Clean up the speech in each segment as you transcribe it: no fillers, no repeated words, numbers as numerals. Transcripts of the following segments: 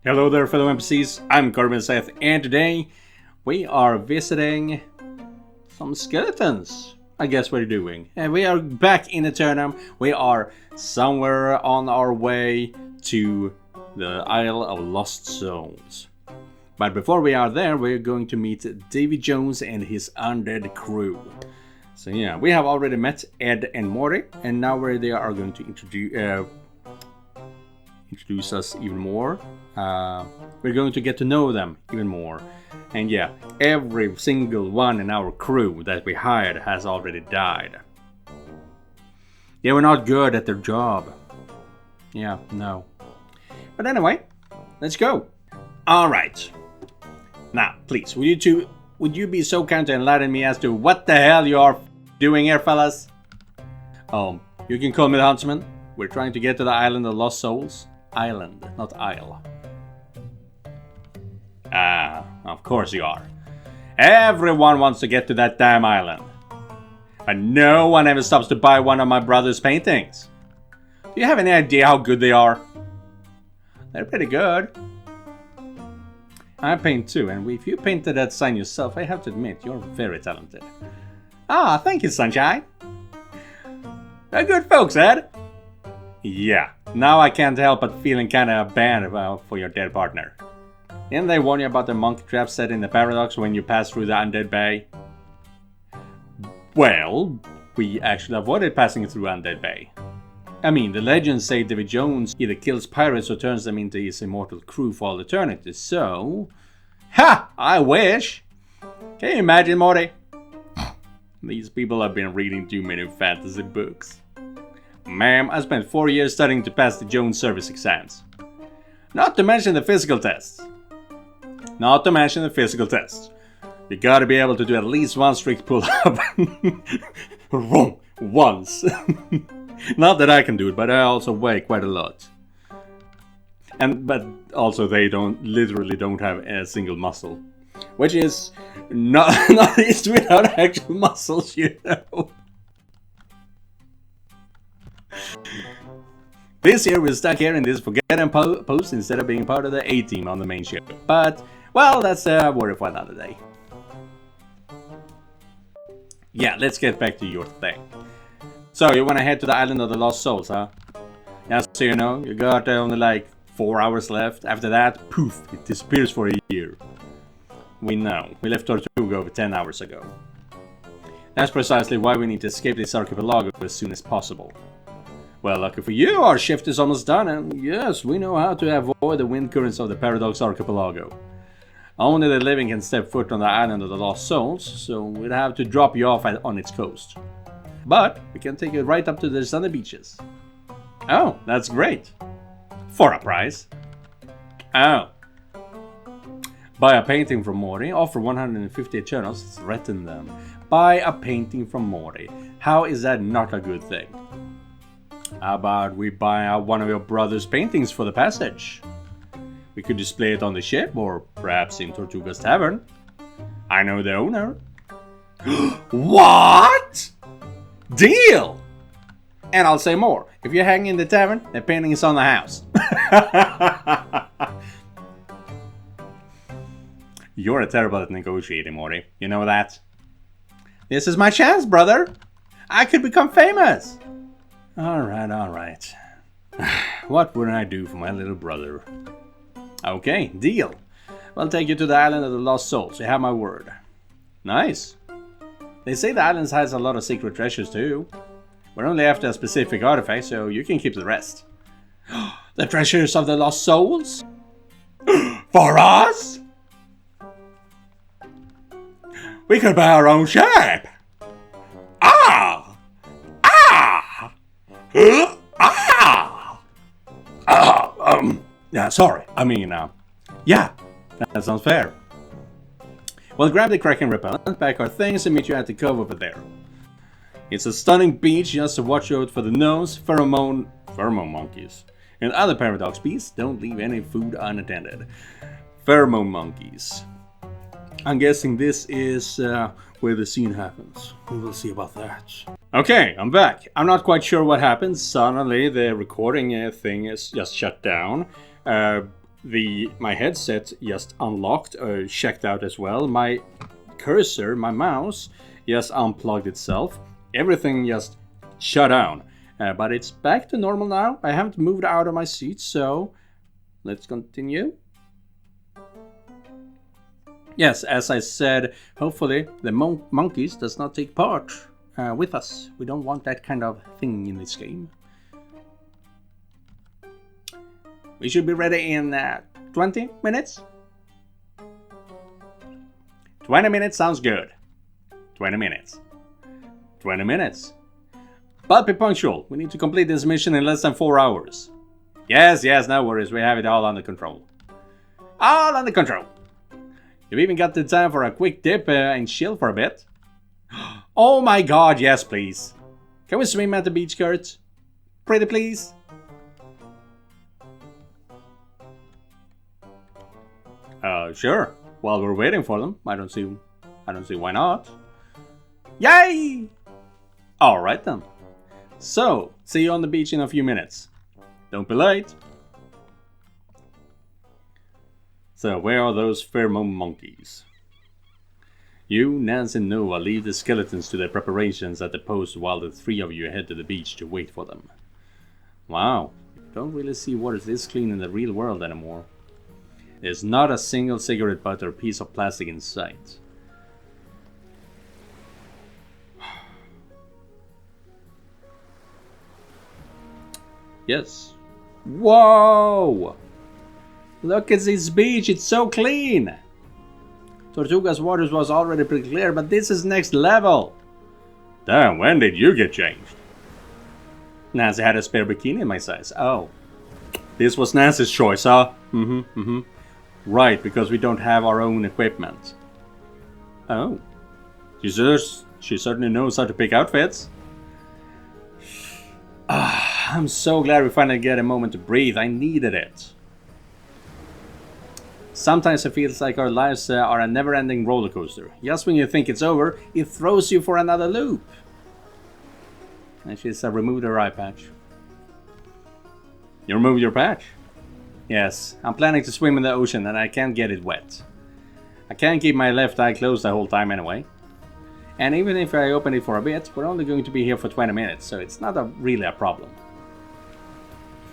Hello there, fellow NPCs. I'm Scythe, and today we are visiting some skeletons. I guess we're doing. And we are back in Eternum. We are somewhere on our way to the Isle of Lost Souls. But before we are there, we're going to meet Davy Jones and his undead crew. So yeah, we have already met Ed and Morty, and now they are going to introduce us even more. We're going to get to know them even more. And yeah, every single one in our crew that we hired has already died. They were not good at their job. Yeah, no. But anyway, let's go. Alright. Now, please, would you be so kind to enlighten me as to what the hell you are doing here, fellas? You can call me the Huntsman. We're trying to get to the Island of Lost Souls. Island, not Isle. Ah, of course you are. Everyone wants to get to that damn island. But no one ever stops to buy one of my brother's paintings. Do you have any idea how good they are? They're pretty good. I paint too, and if you painted that sign yourself, I have to admit, you're very talented. Ah, thank you, Sunshine. They're good folks, Ed. Yeah, now I can't help but feeling kinda bad for your dead partner. Didn't they warn you about the monkey trap set in the paradox when you pass through the Undead Bay? Well, we actually avoided passing through Undead Bay. I mean, the legends say Davy Jones either kills pirates or turns them into his immortal crew for all eternity, so... Ha! I wish! Can you imagine, Morty? These people have been reading too many fantasy books. Ma'am, I spent 4 years studying to pass the Jones service exams. Not to mention the physical tests. You gotta be able to do at least one strict pull-up. Wrong. Once. Not that I can do it, but I also weigh quite a lot. But also they literally don't have a single muscle. Which is not easy without actual muscles, you know. This year we're stuck here in this forgotten post instead of being part of the A-team on the main ship. But, well, that's a worry for another day. Yeah, let's get back to your thing. So, you wanna head to the Island of the Lost Souls, huh? Yeah, so you know, you got only like 4 hours left. After that, poof, it disappears for a year. We know. We left Tortuga over 10 hours ago. That's precisely why we need to escape this archipelago as soon as possible. Well, lucky for you, our shift is almost done, and yes, we know how to avoid the wind currents of the Paradox Archipelago. Only the living can step foot on the Island of the Lost Souls, so we'll have to drop you off on its coast. But we can take you right up to the sunny beaches. Oh, that's great. For a price. Oh. Buy a painting from Morty, offer 150 Eternals, threaten them. Buy a painting from Morty. How is that not a good thing? How about we buy one of your brother's paintings for the passage? We could display it on the ship, or perhaps in Tortuga's tavern. I know the owner. What? Deal! And I'll say more. If you hang in the tavern, the painting is on the house. You're terrible at negotiating, Morty. You know that? This is my chance, brother. I could become famous. Alright. What would I do for my little brother? Okay, deal. We'll take you to the Island of the Lost Souls. You have my word. Nice. They say the island has a lot of secret treasures too. We're only after a specific artifact, so you can keep the rest. The treasures of the Lost Souls? For us? We could buy our own ship. Yeah, sorry. Yeah, that sounds fair. We'll grab the Kraken repellent, pack our things, and meet you at the cove over there. It's a stunning beach, just to watch out for the nose, pheromone monkeys. And other paradox beasts, don't leave any food unattended. Pheromone monkeys. I'm guessing this is where the scene happens. We will see about that. Okay, I'm back. I'm not quite sure what happened. Suddenly the recording thing is just shut down. My headset just unlocked, checked out as well. My cursor, my mouse, just unplugged itself. Everything just shut down. But it's back to normal now. I haven't moved out of my seat, so let's continue. Yes, as I said, hopefully the monkeys does not take part with us. We don't want that kind of thing in this game. We should be ready in 20 minutes? 20 minutes sounds good. 20 minutes. 20 minutes. But be punctual. We need to complete this mission in less than 4 hours. Yes, no worries. We have it all under control. All under control. You've even got the time for a quick dip and chill for a bit. Oh my god, yes please. Can we swim at the beach, Kurt? Pretty please? Sure. While we're waiting for them, I don't see why not. Yay! Alright then. So, see you on the beach in a few minutes. Don't be late. So, where are those pheromone monkeys? You, Nance, and Noah leave the skeletons to their preparations at the post while the three of you head to the beach to wait for them. Wow, you don't really see water this clean in the real world anymore. There's not a single cigarette butt or piece of plastic in sight. Yes. Whoa! Look at this beach, it's so clean! Tortuga's waters was already pretty clear, but this is next level! Damn, when did you get changed? Nancy had a spare bikini in my size. Oh. This was Nancy's choice, huh? Right, because we don't have our own equipment. Oh. She certainly knows how to pick outfits. I'm so glad we finally get a moment to breathe. I needed it. Sometimes it feels like our lives are a never-ending roller coaster. Just when you think it's over, it throws you for another loop. And she's removed her eye patch. You removed your patch? Yes, I'm planning to swim in the ocean and I can't get it wet. I can't keep my left eye closed the whole time anyway. And even if I open it for a bit, we're only going to be here for 20 minutes, so it's not really a problem.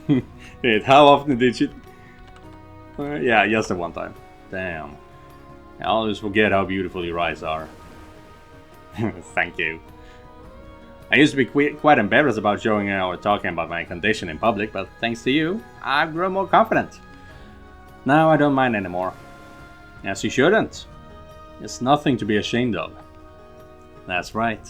Wait, how often did you... yeah, just the one time. Damn. I always forget how beautiful your eyes are. Thank you. I used to be quite embarrassed about showing or talking about my condition in public, but thanks to you, I've grown more confident. Now I don't mind anymore. As you shouldn't. It's nothing to be ashamed of. That's right.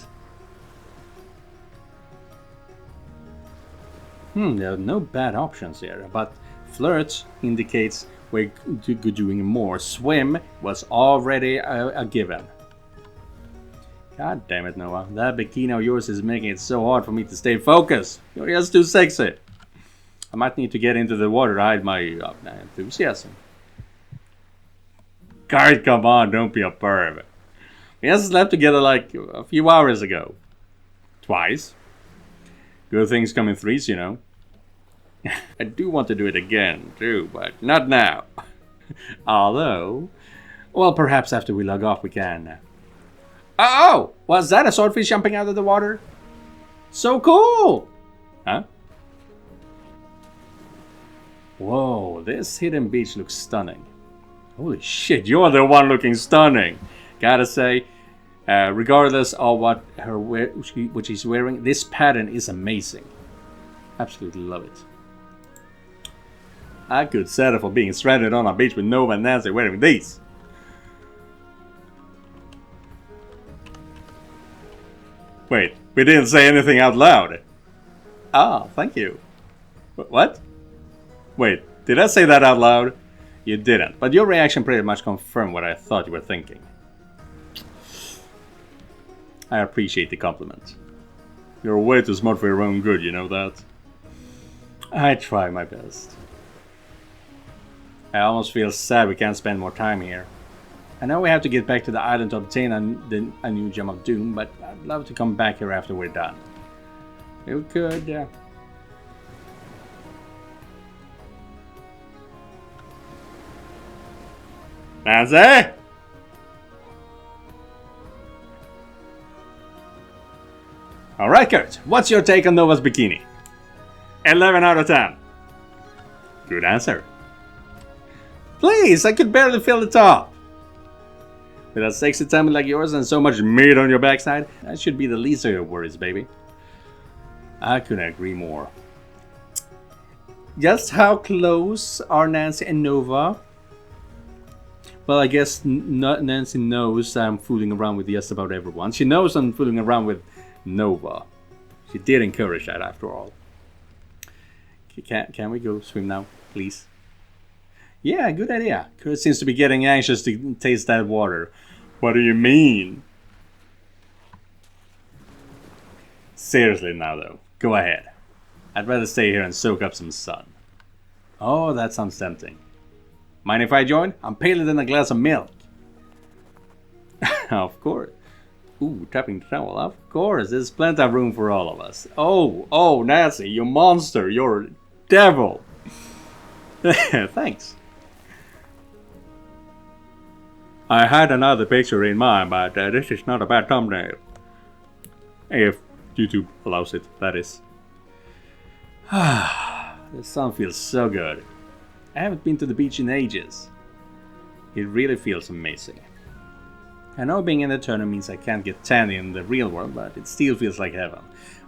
There are no bad options here, but flirt indicates we're doing more. Swim was already a given. God damn it, Noah. That bikini of yours is making it so hard for me to stay focused. You're just too sexy. I might need to get into the water to hide my enthusiasm. God, come on, don't be a perv. We just slept together like a few hours ago. Twice. Good things come in threes, you know. I do want to do it again, too, but not now. Although, well, perhaps after we log off we can. Oh! Was that a swordfish jumping out of the water? So cool! Huh? Whoa, this hidden beach looks stunning. Holy shit, you're the one looking stunning! Gotta say, regardless of what she's wearing, this pattern is amazing. Absolutely love it. I could settle for being stranded on a beach with Nova and Nancy wearing these. Wait, we didn't say anything out loud. Ah, thank you. What? Wait, did I say that out loud? You didn't, but your reaction pretty much confirmed what I thought you were thinking. I appreciate the compliment. You're way too smart for your own good, you know that? I try my best. I almost feel sad we can't spend more time here. I know we have to get back to the island to obtain a new Gem of Doom, but I'd love to come back here after we're done. We could... Nancy? Alright, Kurt. What's your take on Nova's bikini? 11 out of 10. Good answer. Please, I could barely feel the top. With a sexy tummy like yours and so much meat on your backside, that should be the least of your worries, baby. I couldn't agree more. Just how close are Nancy and Nova? Well, I guess Nancy knows I'm fooling around with just about everyone. She knows I'm fooling around with Nova. She did encourage that after all. Can we go swim now, please? Yeah, good idea. Kurt seems to be getting anxious to taste that water. What do you mean? Seriously now though, go ahead. I'd rather stay here and soak up some sun. Oh, that sounds tempting. Mind if I join? I'm paler than a glass of milk. Of course. Ooh, tapping the towel. Of course, there's plenty of room for all of us. Oh, Nancy, you monster, you're a devil. Thanks. I had another picture in mind, but this is not a bad thumbnail. If YouTube allows it, that is. The sun feels so good. I haven't been to the beach in ages. It really feels amazing. I know being in Eternum means I can't get tan in the real world, but it still feels like heaven.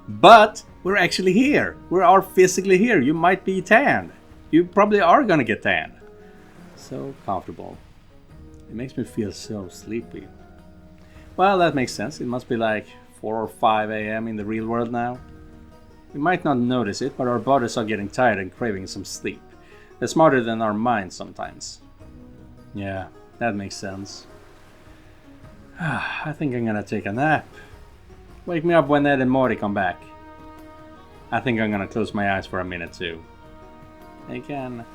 But we're actually here. We are physically here. You might be tanned. You probably are gonna get tanned. So comfortable. It makes me feel so sleepy. Well, that makes sense. It must be like 4 or 5 a.m. in the real world now. We might not notice it, but our bodies are getting tired and craving some sleep. They're smarter than our minds sometimes. Yeah, that makes sense. I think I'm gonna take a nap. Wake me up when Ed and Morty come back. I think I'm gonna close my eyes for a minute too. They can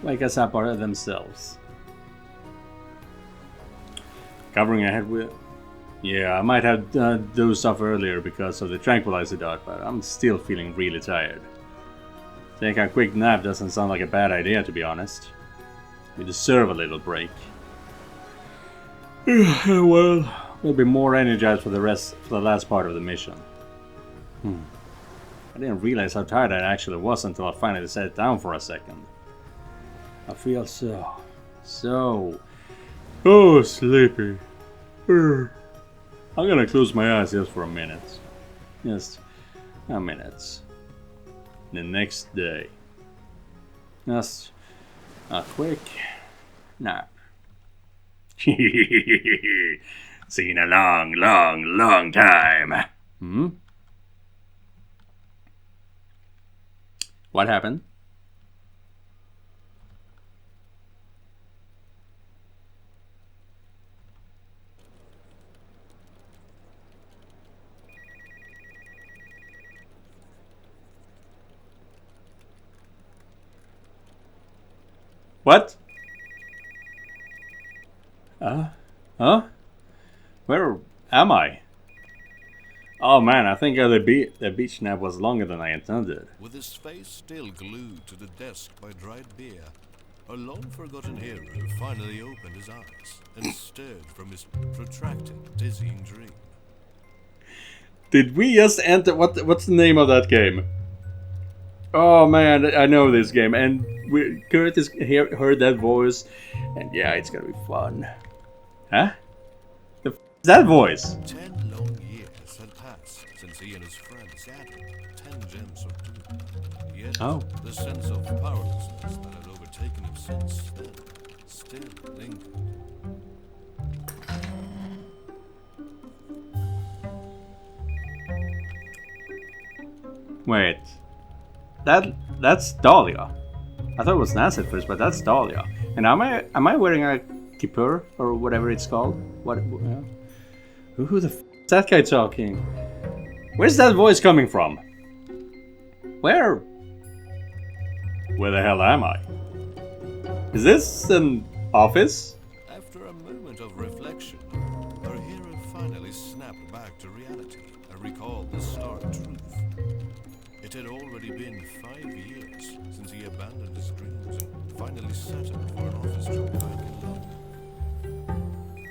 wake us up themselves. Covering your head with... Yeah, I might have dozed off earlier because of the tranquilizer dart, but I'm still feeling really tired. Taking a quick nap doesn't sound like a bad idea, to be honest. We deserve a little break. Well, we'll be more energized for the last part of the mission. I didn't realize how tired I actually was until I finally sat down for a second. I feel so sleepy. I'm gonna close my eyes just for a minute. Just a minute. The next day. Just a quick nap. Seen a long time. What happened? What? Huh? Where am I? Oh man, I think the beach nap was longer than I intended. With his face still glued to the desk by dried beer, a long-forgotten hero finally opened his eyes and stirred from his protracted, dizzying dream. Did we just enter? What's the name of that game? Oh man, I know this game, and Curtis heard that voice, and yeah, it's gonna be fun. Huh? The f is that voice? 10 long years had passed since he and his friends gathered 10 gems of doom. Yet the sense of powerlessness that had overtaken him since then still lingered. Wait. That's Dahlia. I thought it was Nancy at first, but that's Dahlia. And am I wearing a kippur or whatever it's called? Who the f is that guy talking? Where's that voice coming from? Where the hell am I? Is this an office? After a moment of reflection, our hero finally snapped back to reality and recalled the stark truth. It had already been 5 years since he abandoned his dreams and finally settled for an office job back in London.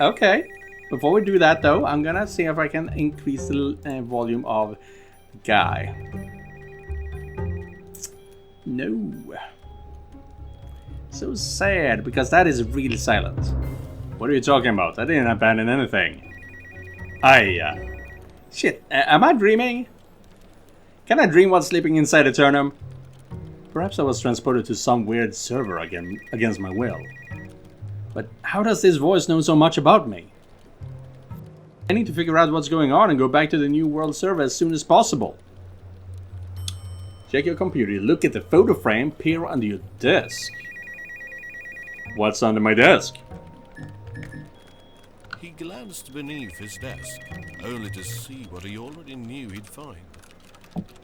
Okay. Before we do that, though, I'm gonna see if I can increase the volume of Guy. No. So sad, because that is really silent. What are you talking about? I didn't abandon anything. Shit, am I dreaming? Can I dream while sleeping inside Eternum? Perhaps I was transported to some weird server again, against my will. But how does this voice know so much about me? I need to figure out what's going on and go back to the New World server as soon as possible. Check your computer, look at the photo frame, peer under your desk. What's under my desk? He glanced beneath his desk, only to see what he already knew he'd find.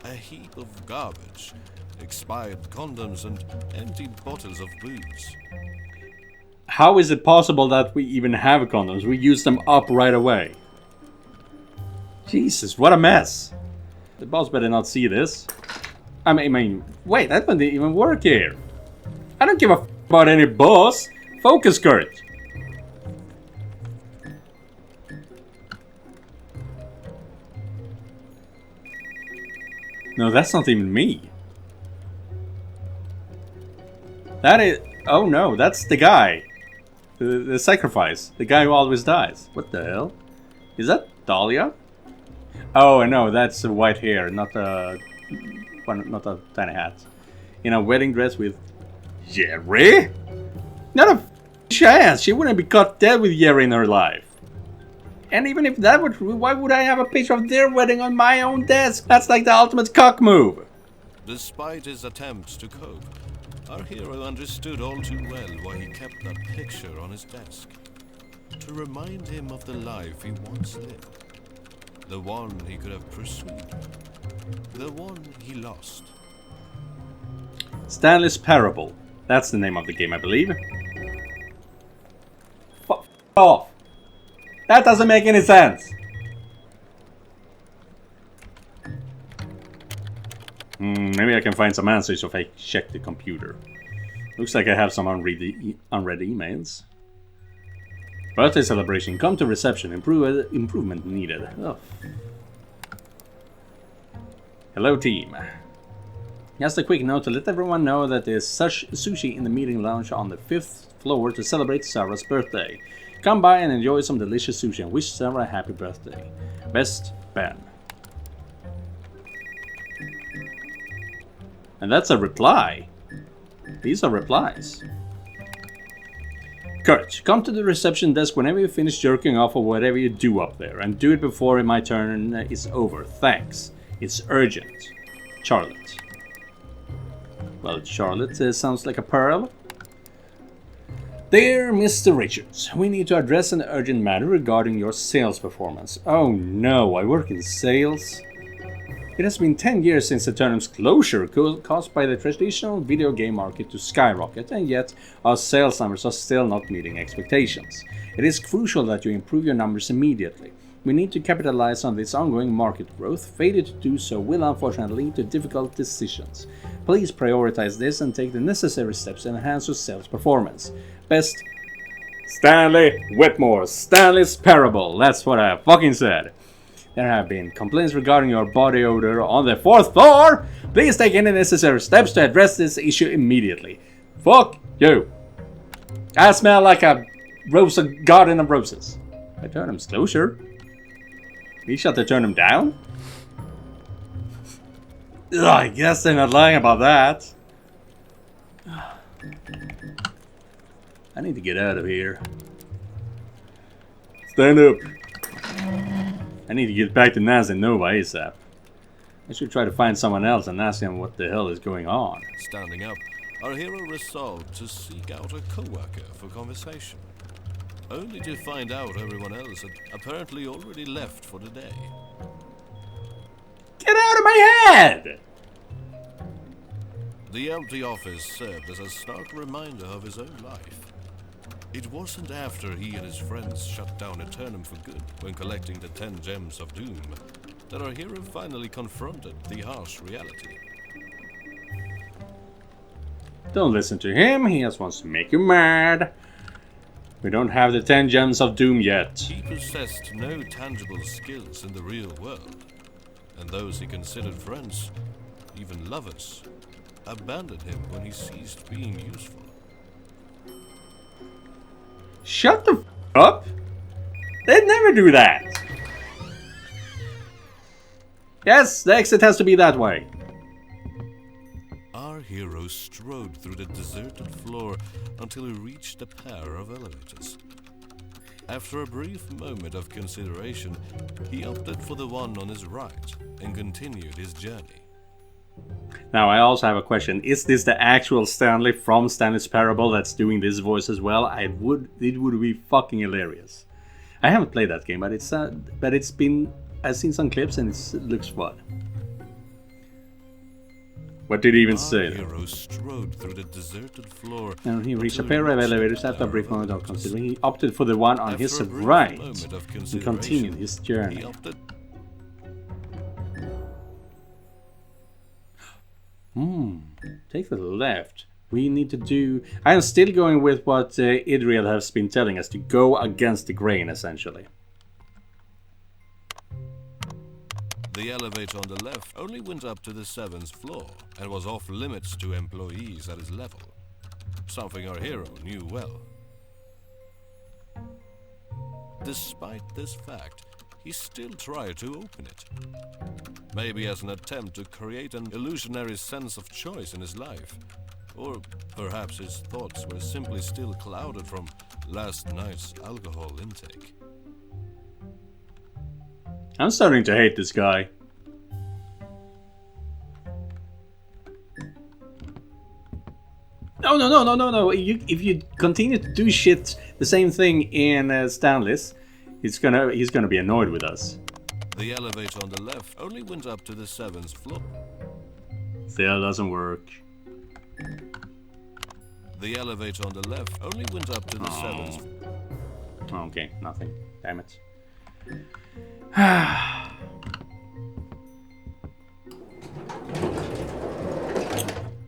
A heap of garbage, expired condoms and empty bottles of booze. How is it possible that we even have condoms? We use them up right away. Jesus, what a mess. The boss better not see this. I mean, wait, that didn't even work here. I don't give a f about any boss. Focus, Kurt. No, that's not even me. That is... Oh no, that's the guy. The sacrifice. The guy who always dies. What the hell? Is that Dahlia? Oh, no, that's white hair, not a tiny hat. In a wedding dress with... Jerry? Not a chance. She wouldn't be caught dead with Jerry in her life. And even if that were true, why would I have a picture of their wedding on my own desk? That's like the ultimate cock move. Despite his attempts to cope, our hero understood all too well why he kept that picture on his desk. To remind him of the life he once lived. The one he could have pursued. The one he lost. Stanley's Parable. That's the name of the game, I believe. F off. That doesn't make any sense. Maybe I can find some answers if I check the computer. Looks like I have some unread emails. Birthday celebration. Come to reception. Improvement needed. Oh. Hello, team. Just a quick note to let everyone know that there's sushi in the meeting lounge on the 5th floor to celebrate Sarah's birthday. Come by and enjoy some delicious sushi and wish Sarah a happy birthday. Best, Ben. And that's a reply. These are replies. Kurt, come to the reception desk whenever you finish jerking off or whatever you do up there, and do it before my turn is over. Thanks. It's urgent. Charlotte. Well, Charlotte sounds like a pearl. Dear Mr. Richards, we need to address an urgent matter regarding your sales performance. Oh no, I work in sales. It has been 10 years since Eternum's closure caused by the traditional video game market to skyrocket, and yet our sales numbers are still not meeting expectations. It is crucial that you improve your numbers immediately. We need to capitalize on this ongoing market growth. Failure to do so will unfortunately lead to difficult decisions. Please prioritize this and take the necessary steps to enhance your sales performance. Best, Stanley Whitmore. Stanley's Parable. That's what I fucking said. There have been complaints regarding your body odor on the 4th floor. Please take any necessary steps to address this issue immediately. Fuck you. I smell like a garden of roses. Eternum's closure. We shut Eternum down? Ugh, I guess they're not lying about that. I need to get out of here. Stand up. I need to get back to Naz and Nova ASAP. I should try to find someone else and ask him what the hell is going on. Standing up, our hero resolved to seek out a co-worker for conversation. Only to find out everyone else had apparently already left for the day. Get out of my head! The empty office served as a stark reminder of his own life. It wasn't after he and his friends shut down Eternum for good when collecting the 10 gems of doom that our hero finally confronted the harsh reality. Don't listen to him, he just wants to make you mad. We don't have the 10 gems of doom yet. He possessed no tangible skills in the real world, and those he considered friends, even lovers, abandoned him when he ceased being useful. Shut the f up! They'd never do that! Yes, the exit has to be that way. Our hero strode through the deserted floor until he reached a pair of elevators. After a brief moment of consideration, he opted for the one on his right and continued his journey. Now, I also have a question. Is this the actual Stanley from Stanley's Parable that's doing this voice as well? It would be fucking hilarious. I haven't played that game, but it's been... I've seen some clips and it looks fun. What did he even say? Hero strode through the deserted floor. And he reached a pair of elevators after a brief moment of considering. He opted for the one on his right and continued his journey. Take the left. We need to do... I am still going with what Idriel has been telling us, to go against the grain, essentially. The elevator on the left only went up to the 7th floor and was off limits to employees at his level. Something our hero knew well. Despite this fact, he still tried to open it. Maybe as an attempt to create an illusionary sense of choice in his life. Or perhaps his thoughts were simply still clouded from last night's alcohol intake. I'm starting to hate this guy. No. If you continue to do shit the same thing in Stanley's, he's gonna be annoyed with us. The elevator on the left only went up to the 7th floor. Still doesn't work. The elevator on the left only went up to the 7th. Okay, nothing. Damn it.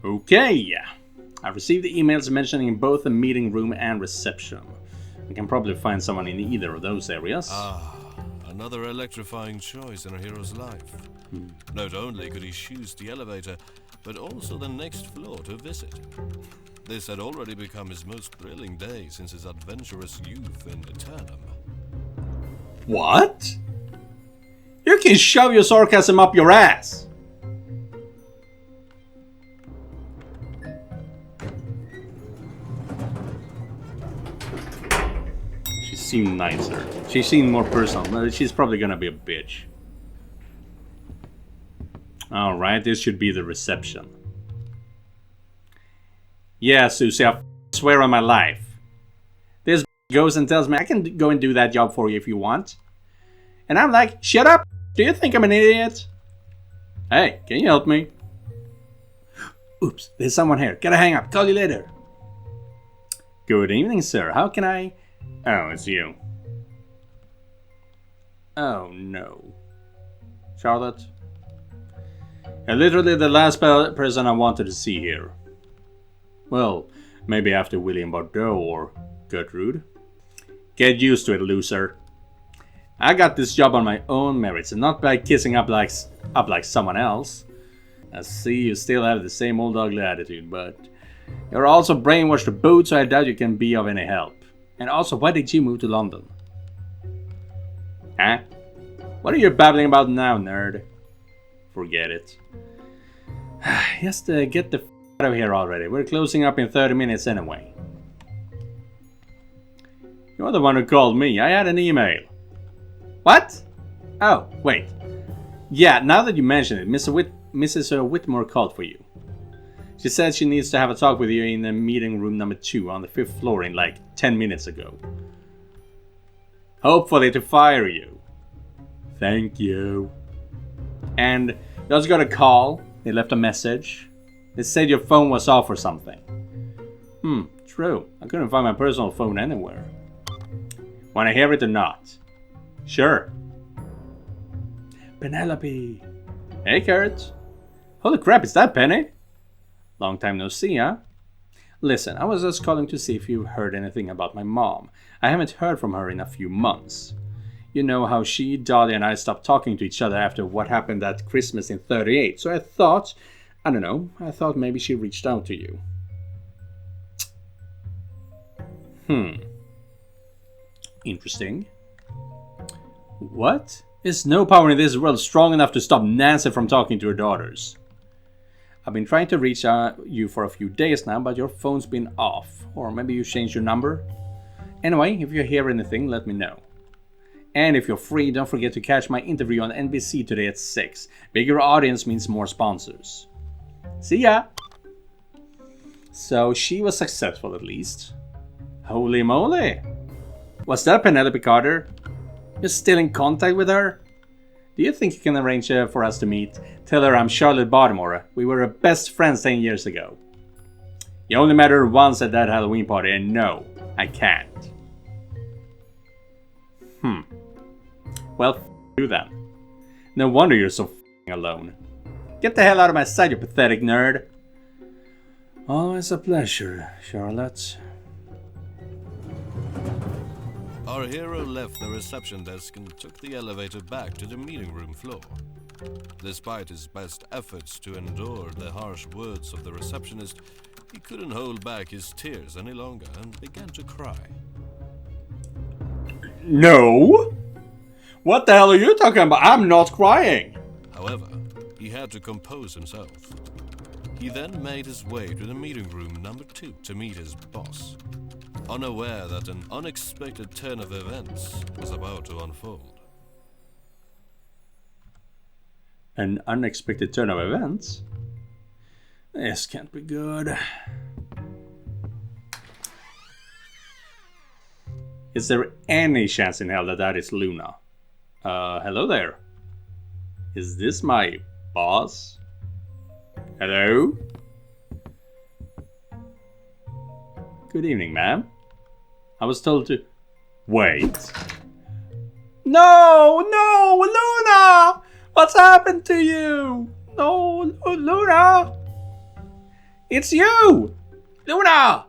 Okay. I've received the emails mentioning both the meeting room and reception. We can probably find someone in either of those areas. Another electrifying choice in a hero's life. Not only could he choose the elevator, but also the next floor to visit. This had already become his most thrilling day since his adventurous youth in Eternum. What? You can shove your sarcasm up your ass! She seemed nicer. She seemed more personal. She's probably gonna be a bitch. Alright, this should be the reception. Yeah, Susie, I swear on my life. This goes and tells me I can go and do that job for you if you want. And I'm like, shut up! Do you think I'm an idiot? Hey, can you help me? Oops, there's someone here. Gotta hang up. Call you later. Good evening, sir. How can I... Oh, it's you. Oh, no. Charlotte? You're literally the last person I wanted to see here. Well, maybe after William Bordeaux or Gertrude. Get used to it, loser. I got this job on my own merits and not by kissing up like someone else. I see you still have the same old ugly attitude, but you're also brainwashed to boot, so I doubt you can be of any help. And also, why did you move to London? Huh? What are you babbling about now, nerd? Forget it. Just get the f out of here already. We're closing up in 30 minutes anyway. You're the one who called me. I had an email. What? Oh, wait. Yeah, now that you mention it, Mrs. Whitmore called for you. She said she needs to have a talk with you in the meeting room number 2 on the 5th floor in like 10 minutes ago. Hopefully to fire you. Thank you. And you also got a call. They left a message. They said your phone was off or something. True. I couldn't find my personal phone anywhere. Wanna hear it or not? Sure. Penelope. Hey, Kurt. Holy crap, is that Penny? Long time no see, huh? Listen, I was just calling to see if you've heard anything about my mom. I haven't heard from her in a few months. You know how she, Dolly, and I stopped talking to each other after what happened at Christmas in 38, so I thought maybe she reached out to you. Interesting. What? Is no power in this world strong enough to stop Nancy from talking to her daughters? I've been trying to reach you for a few days now, but your phone's been off. Or maybe you changed your number? Anyway, if you hear anything, let me know. And if you're free, don't forget to catch my interview on NBC today at 6. Bigger audience means more sponsors. See ya! So she was successful at least. Holy moly! Was that Penelope Carter? You're still in contact with her? Do you think you can arrange for us to meet? Tell her I'm Charlotte Baltimore. We were best friends 10 years ago. You only met her once at that Halloween party, and no, I can't. Well, you then. No wonder you're so alone. Get the hell out of my sight, you pathetic nerd. Always a pleasure, Charlotte. Our hero left the reception desk and took the elevator back to the meeting room floor. Despite his best efforts to endure the harsh words of the receptionist, he couldn't hold back his tears any longer and began to cry. No! What the hell are you talking about? I'm not crying! However, he had to compose himself. He then made his way to the meeting room number 2 to meet his boss, unaware that an unexpected turn of events was about to unfold. An unexpected turn of events? This can't be good. Is there any chance in hell that that is Luna? Hello there. Is this my boss? Hello? Good evening, ma'am. I was told to... Wait. No! No! Luna! What's happened to you? No, Luna! It's you! Luna!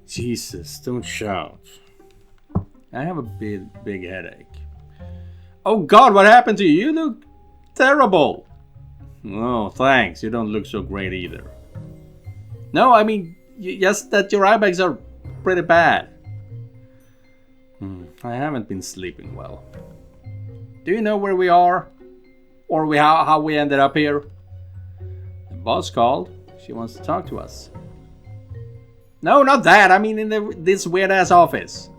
Jesus, don't shout. I have a big headache. Oh God, what happened to you? You look terrible. Oh, thanks. You don't look so great either. No, I mean, just that your eye bags are pretty bad. I haven't been sleeping well. Do you know where we are? Or how we ended up here? The boss called. She wants to talk to us. No, not that. I mean in this weird-ass office.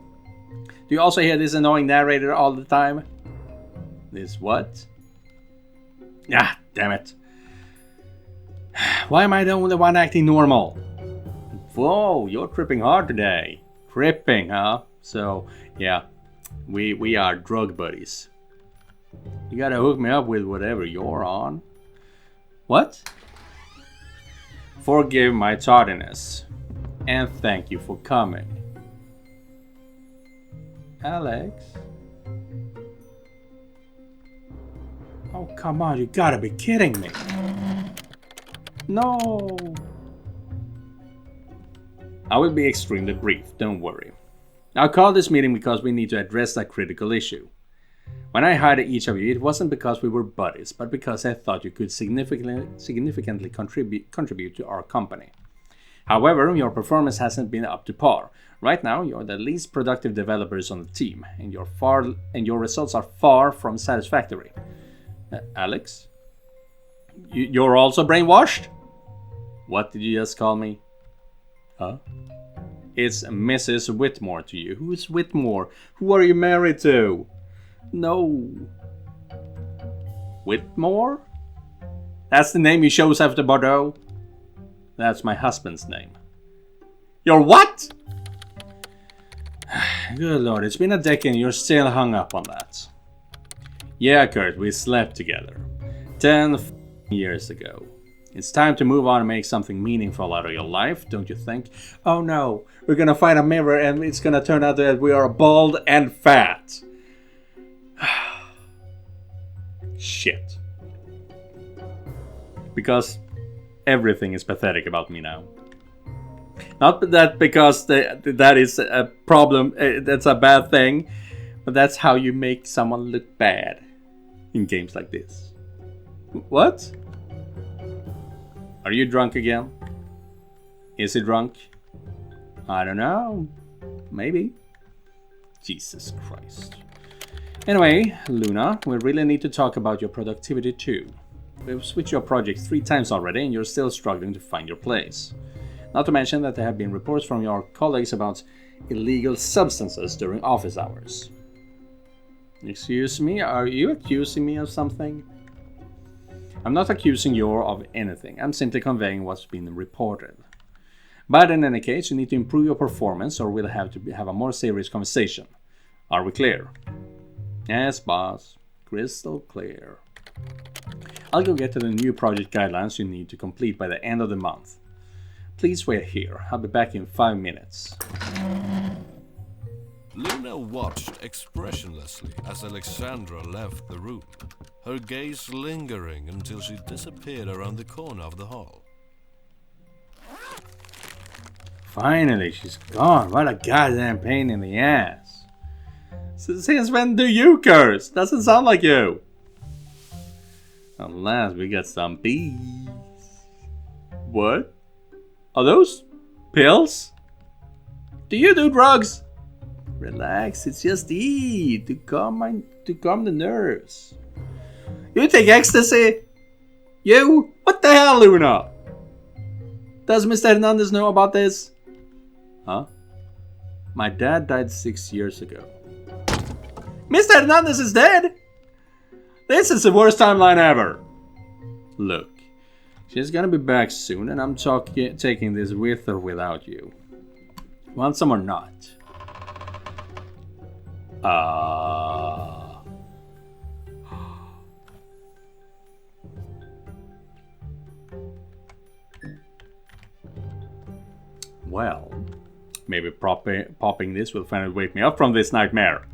Do you also hear this annoying narrator all the time? This what? Ah, damn it. Why am I the only one acting normal? Whoa, you're tripping hard today. Tripping, huh? So, yeah, we are drug buddies. You gotta hook me up with whatever you're on. What? Forgive my tardiness. And thank you for coming. Alex? Oh, come on, you gotta be kidding me. No. I will be extremely brief, don't worry. I called this meeting because we need to address that critical issue. When I hired each of you, it wasn't because we were buddies, but because I thought you could significantly contribute to our company. However, your performance hasn't been up to par. Right now, you're the least productive developers on the team, and your results are far from satisfactory. Alex? You're also brainwashed? What did you just call me? Huh? It's Mrs. Whitmore to you. Who's Whitmore? Who are you married to? No. Whitmore? That's the name you chose after Bordeaux? That's my husband's name. Your what? Good lord, it's been a decade and you're still hung up on that. Yeah, Kurt, we slept together. 10 years ago. It's time to move on and make something meaningful out of your life, don't you think? Oh no, we're gonna find a mirror and it's gonna turn out that we are bald and fat. Shit. Because everything is pathetic about me now. Not that because that is a problem, that's a bad thing, but that's how you make someone look bad in games like this. What? Are you drunk again? Is he drunk? I don't know. Maybe. Jesus Christ. Anyway, Luna, we really need to talk about your productivity too. We've switched your project 3 times already and you're still struggling to find your place. Not to mention that there have been reports from your colleagues about illegal substances during office hours. Excuse me, are you accusing me of something? I'm not accusing you of anything, I'm simply conveying what's been reported. But in any case, you need to improve your performance or we'll have to have a more serious conversation. Are we clear? Yes, boss. Crystal clear. I'll go get to the new project guidelines you need to complete by the end of the month. Please wait here. I'll be back in 5 minutes. Luna watched expressionlessly as Alexandra left the room, her gaze lingering until she disappeared around the corner of the hall. Finally, she's gone. What a goddamn pain in the ass. Since when do you curse? Doesn't sound like you. Unless we got some bees. What? Are those pills? Do you do drugs? Relax, it's just E to calm the nerves. You take ecstasy? You? What the hell, Luna? Does Mr. Hernandez know about this? Huh? My dad died 6 years ago. Mr. Hernandez is dead? This is the worst timeline ever. Look, she's gonna be back soon and I'm taking this with or without you. Want some or not? Well, maybe popping this will finally wake me up from this nightmare.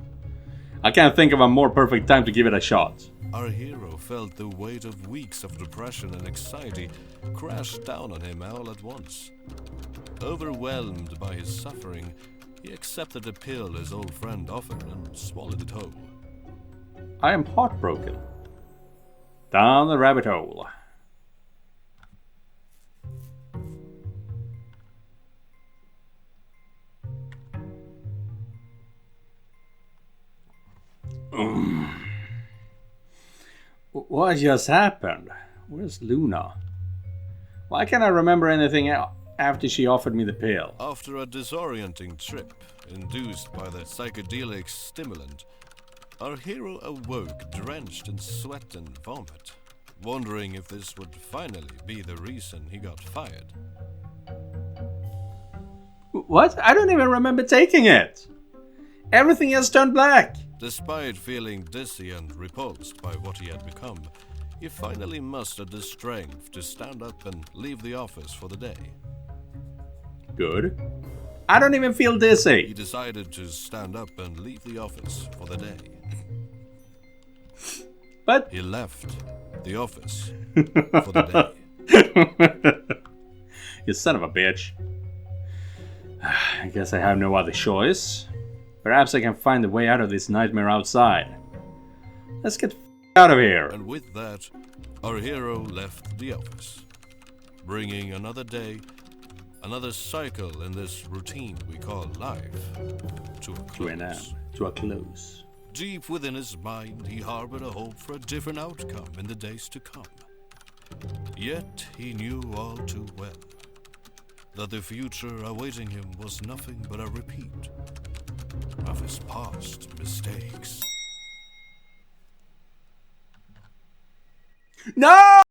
I can't think of a more perfect time to give it a shot. Our hero felt the weight of weeks of depression and anxiety crash down on him all at once. Overwhelmed by his suffering, he accepted the pill his old friend offered and swallowed it whole. I am heartbroken. Down the rabbit hole. What just happened? Where's Luna? Why can't I remember anything after she offered me the pill? After a disorienting trip induced by the psychedelic stimulant, our hero awoke drenched in sweat and vomit, wondering if this would finally be the reason he got fired. What? I don't even remember taking it. Everything has turned black. Despite feeling dizzy and repulsed by what he had become, he finally mustered the strength to stand up and leave the office for the day. Good. I don't even feel dizzy. He decided to stand up and leave the office for the day. But he left the office for the day. You son of a bitch. I guess I have no other choice. Perhaps I can find a way out of this nightmare outside. Let's get out of here. And with that, our hero left the office, bringing another day, another cycle in this routine we call life, to a close. Deep within his mind, he harbored a hope for a different outcome in the days to come. Yet he knew all too well that the future awaiting him was nothing but a repeat of his past mistakes. No!